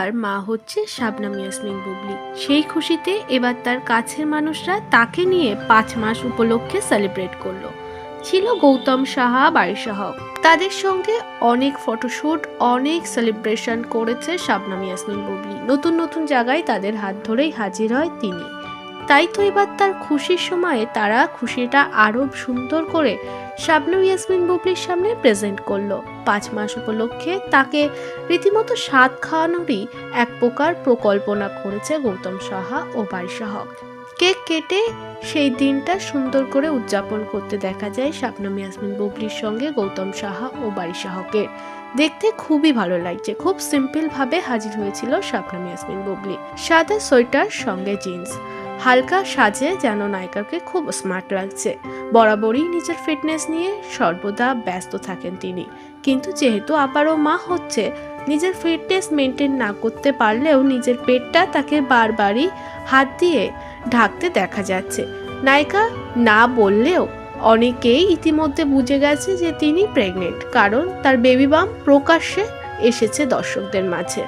এবার মা হচ্ছে শাবনাম ইয়াসমিন বুবলি। সেই খুশিতে এবার তার কাছের মানুষরা তাকে নিয়ে 5 মাস উপলক্ষে সেলিব্রেট করলো। ছিল গৌতম সাহা, বারিশা হক, তাদের সঙ্গে অনেক ফটোশুট, অনেক সেলিব্রেশন করেছে শাবনাম ইয়াসমিন বুবলি। নতুন নতুন জায়গায় তাদের হাত ধরেই হাজির হয় তিনি। তাই তো এবার তার খুশির সময়ে তারা খুশিটা আরো সুন্দর করে শাবনাম ইয়াসমিন বুবলির সামনে প্রেজেন্ট করলো। 5 মাস উপলক্ষে তাকে রীতিমতো স্বাদ খাওয়ানোরই এক প্রকার প্রকল্পনা করেছে গৌতম সাহা ও বারিশা হক। কেক কেটে সেই দিনটা সুন্দর করে উদযাপন করতে দেখা যায় শাবনাম ইয়াসমিন বুবলির সঙ্গে গৌতম সাহা ও বারিশা হকের। দেখতে খুবই ভালো লাগছে। খুব সিম্পল ভাবে হাজির হয়েছিল শাবনাম ইয়াসমিন বুবলি। সাদা সোয়েটার সঙ্গে জিন্স, হালকা সাজে যেন নায়িকাকে খুব স্মার্ট লাগছে। বরাবরই নিজের ফিটনেস নিয়ে সর্বদা ব্যস্ত থাকেন তিনি, কিন্তু যেহেতু আবারও মা হচ্ছে, নিজের ফিটনেস মেনটেন না করতে পারলেও নিজের পেটটা তাকে বারবারই হাত দিয়ে ঢাকতে দেখা যাচ্ছে। নায়িকা না বললেও অনেকেই ইতিমধ্যে বুঝে গেছে যে তিনি প্রেগনেন্ট, কারণ তার বেবি বাম্প প্রকাশ্যে এসেছে দর্শকদের মাঝে।